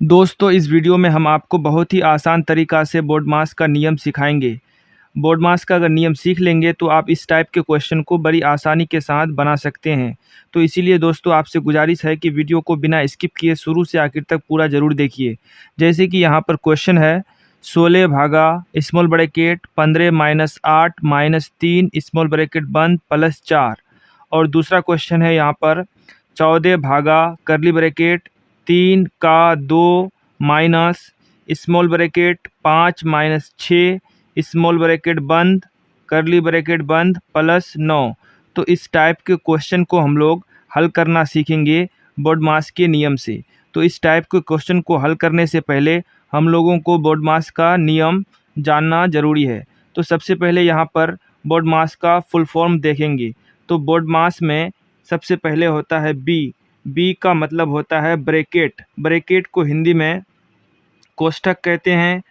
दोस्तों इस वीडियो में हम आपको बहुत ही आसान तरीक़ा से बोर्ड मास का नियम सिखाएंगे। बोर्ड मास का अगर नियम सीख लेंगे तो आप इस टाइप के क्वेश्चन को बड़ी आसानी के साथ बना सकते हैं। तो इसीलिए दोस्तों आपसे गुजारिश है कि वीडियो को बिना स्किप किए शुरू से आखिर तक पूरा ज़रूर देखिए। जैसे कि यहाँ पर क्वेश्चन है 16 भागा small bracket 15 minus 8 minus 3 small bracket बंद प्लस 4। और दूसरा क्वेश्चन है यहाँ पर 14 भागा करली ब्रैकेट 3 का 2 minus small bracket 5 minus 6 small bracket बंद करली ब्रैकेट बंद प्लस 9। तो इस टाइप के क्वेश्चन को हम लोग हल करना सीखेंगे बोर्ड मास के नियम से। तो इस टाइप के क्वेश्चन को हल करने से पहले हम लोगों को बोर्ड मास का नियम जानना ज़रूरी है। तो सबसे पहले यहाँ पर बोर्ड मास का फुल फॉर्म देखेंगे। तो बोर्ड मास में सबसे पहले होता है बी का मतलब होता है ब्रैकेट। ब्रैकेट को हिंदी में कोष्ठक कहते हैं।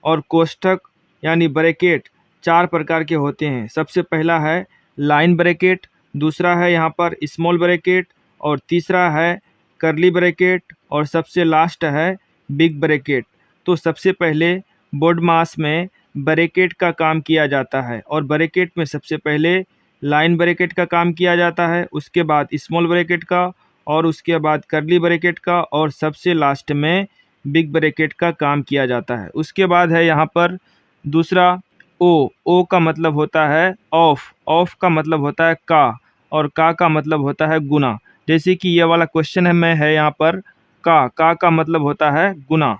और कोष्ठक यानी ब्रैकेट 4 प्रकार के होते हैं। सबसे पहला है लाइन ब्रैकेट, दूसरा है यहाँ पर स्मॉल ब्रैकेट, और तीसरा है करली ब्रैकेट, और सबसे लास्ट है बिग ब्रैकेट। तो सबसे पहले बोर्ड मास में ब्रैकेट का काम किया जाता है, और ब्रैकेट में सबसे पहले लाइन ब्रैकेट का काम किया जाता है, उसके बाद स्मॉल ब्रैकेट का, और उसके बाद करली ब्रैकेट का, और सबसे लास्ट में बिग ब्रैकेट का काम किया जाता है। उसके बाद है यहाँ पर दूसरा ओ का मतलब होता है ऑफ का मतलब होता है का, और का मतलब होता है गुना। जैसे कि ये वाला क्वेश्चन है यहाँ पर का मतलब होता है गुना।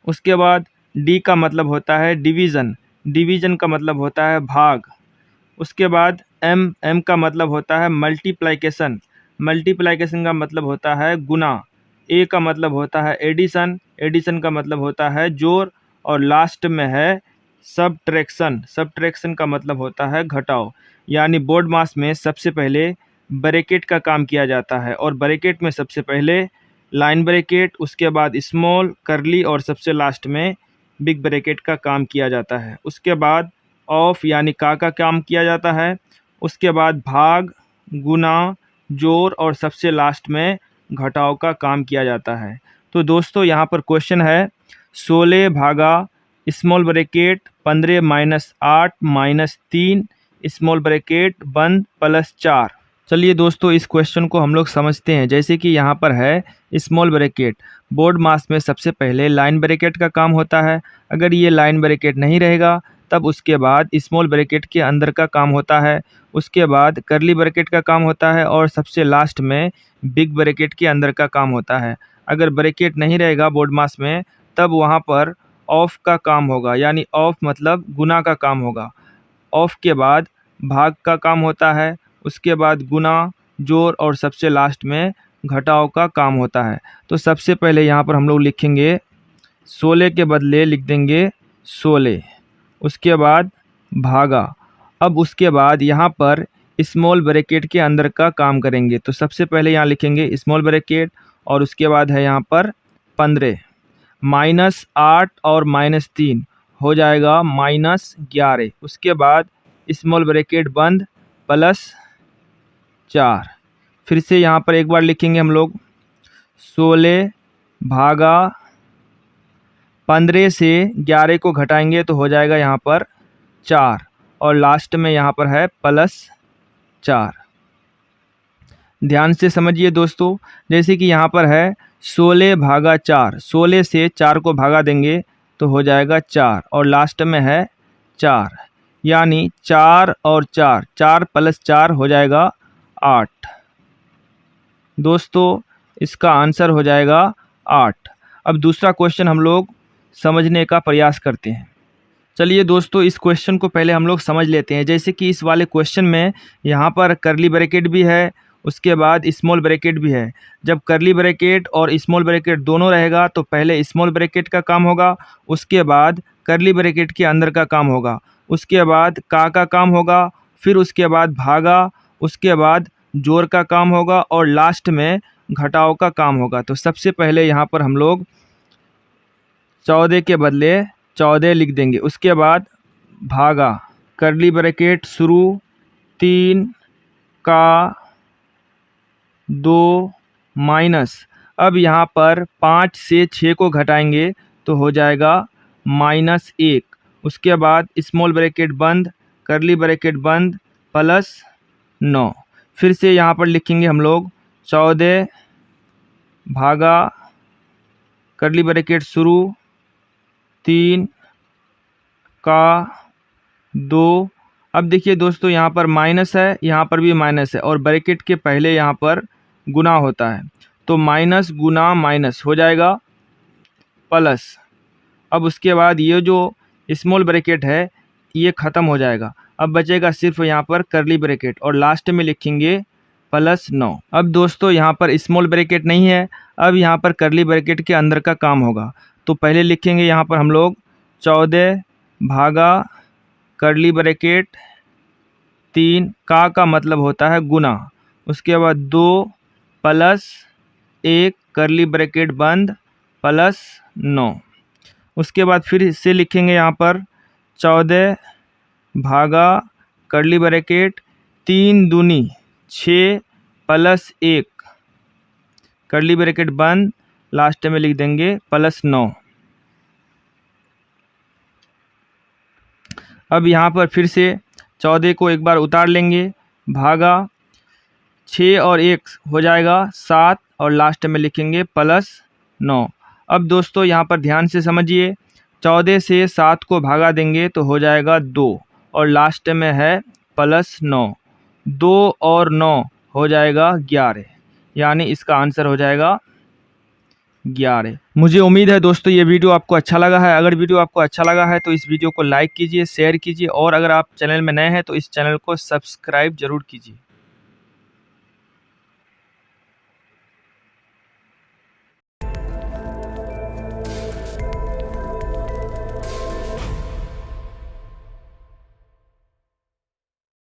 उसके बाद डी का मतलब होता है डिवीज़न का मतलब होता है भाग। उसके बाद एम का मतलब होता है मल्टीप्लिकेशन का मतलब होता है गुना। ए का मतलब होता है एडिशन का मतलब होता है जोड़, और लास्ट में है सब्ट्रैक्शन का मतलब होता है घटाव। यानी बोर्ड मास में सबसे पहले ब्रैकेट का काम किया जाता है, और ब्रैकेट में सबसे पहले लाइन ब्रैकेट, उसके बाद स्मॉल करली, और सबसे लास्ट में बिग ब्रैकेट का काम किया जाता है। उसके बाद ऑफ यानी का काम किया जाता है। उसके बाद भाग, गुना, जोड़, और सबसे लास्ट में घटाव का काम किया जाता है। तो दोस्तों यहाँ पर क्वेश्चन है 16 भागा small bracket 15 minus 8 minus 3 small bracket बंद प्लस 4। चलिए दोस्तों इस क्वेश्चन को हम लोग समझते हैं। जैसे कि यहाँ पर है स्मॉल ब्रैकेट, बोर्ड मास में सबसे पहले लाइन ब्रैकेट का काम होता है। अगर ये लाइन ब्रैकेट नहीं रहेगा तब उसके बाद स्मॉल ब्रैकेट के अंदर का काम होता है, उसके बाद करली ब्रैकेट का काम होता है, और सबसे लास्ट में बिग ब्रैकेट के अंदर का काम होता है। अगर ब्रैकेट नहीं रहेगा बोर्ड मास में तब वहाँ पर ऑफ का काम होगा, यानी ऑफ मतलब गुना का काम होगा। ऑफ के बाद भाग का काम होता है, उसके बाद गुना, जोड़, और सबसे लास्ट में घटाव का काम होता है। तो सबसे पहले यहाँ पर हम लोग लिखेंगे 16 के बदले लिख देंगे 16। उसके बाद भागा। अब उसके बाद यहाँ पर स्मॉल ब्रैकेट के अंदर का काम करेंगे। तो सबसे पहले यहाँ लिखेंगे स्मॉल ब्रैकेट, और उसके बाद है यहाँ पर 15 माइनस 8 और माइनस 3 हो जाएगा माइनस 11। उसके बाद स्मॉल ब्रैकेट बंद प्लस 4। फिर से यहाँ पर एक बार लिखेंगे हम लोग 16 भागा 15 से 11 को घटाएंगे तो हो जाएगा यहाँ पर 4, और लास्ट में यहाँ पर है प्लस 4। ध्यान से समझिए दोस्तों। जैसे कि यहाँ पर है 16 भागा 4, 16 से 4 को भागा देंगे तो हो जाएगा 4, और लास्ट में है 4, यानी 4 और 4, 4 प्लस 4 हो जाएगा 8। दोस्तों इसका आंसर हो जाएगा 8। अब दूसरा क्वेश्चन हम लोग समझने का प्रयास करते हैं। चलिए दोस्तों इस क्वेश्चन को पहले हम लोग समझ लेते हैं। जैसे कि इस वाले क्वेश्चन में यहाँ पर करली ब्रैकेट भी है, उसके बाद स्मॉल ब्रैकेट भी है। जब करली ब्रैकेट और स्मॉल ब्रैकेट दोनों रहेगा तो पहले स्मॉल ब्रैकेट का काम होगा, उसके बाद करली ब्रैकेट के अंदर का काम होगा, उसके बाद का काम होगा, फिर उसके बाद भागा, उसके बाद जोड़ का काम होगा, और लास्ट में घटाव का काम होगा। तो सबसे पहले यहाँ पर हम लोग 14 के बदले 14 लिख देंगे। उसके बाद भागा, करली ब्रैकेट शुरू, 3 का 2 माइनस, अब यहाँ पर 5 से 6 को घटाएंगे तो हो जाएगा -1। उसके बाद स्मॉल ब्रैकेट बंद, कर्ली ब्रैकेट बंद, +9। फिर से यहाँ पर लिखेंगे हम लोग 14 भागा कर्ली ब्रैकेट शुरू 3 का 2। अब देखिए दोस्तों, यहाँ पर माइनस है, यहाँ पर भी माइनस है और ब्रैकेट के पहले यहाँ पर गुना होता है, तो माइनस गुना माइनस हो जाएगा प्लस। अब उसके बाद ये जो स्मॉल ब्रैकेट है ये ख़त्म हो जाएगा, अब बचेगा सिर्फ यहाँ पर कर्ली ब्रैकेट और लास्ट में लिखेंगे +9। अब दोस्तों यहाँ पर स्मॉल ब्रैकेट नहीं है, अब यहाँ पर कर्ली ब्रैकेट के अंदर का काम होगा। तो पहले लिखेंगे यहाँ पर हम लोग 14 भागा कर्ली ब्रैकेट 3 का मतलब होता है गुना, उसके बाद 2 + 1 कर्ली ब्रैकेट बंद +9। उसके बाद फिर से लिखेंगे यहाँ पर 14 भागा कर्ली ब्रैकेट 3 दूनी 6 + 1 कर्ली ब्रैकेट बंद, लास्ट में लिख देंगे +9। अब यहाँ पर फिर से 14 को एक बार उतार लेंगे, भागा 6 और 1 हो जाएगा 7 और लास्ट में लिखेंगे +9। अब दोस्तों यहाँ पर ध्यान से समझिए, 14 से 7 को भागा देंगे तो हो जाएगा 2 और लास्ट में है +9। 2 और 9 हो जाएगा 11, यानी इसका आंसर हो जाएगा 11। मुझे उम्मीद है दोस्तों ये वीडियो आपको अच्छा लगा है। अगर वीडियो आपको अच्छा लगा है तो इस वीडियो को लाइक कीजिए, शेयर कीजिए और अगर आप चैनल में नए हैं तो इस चैनल को सब्सक्राइब जरूर कीजिए।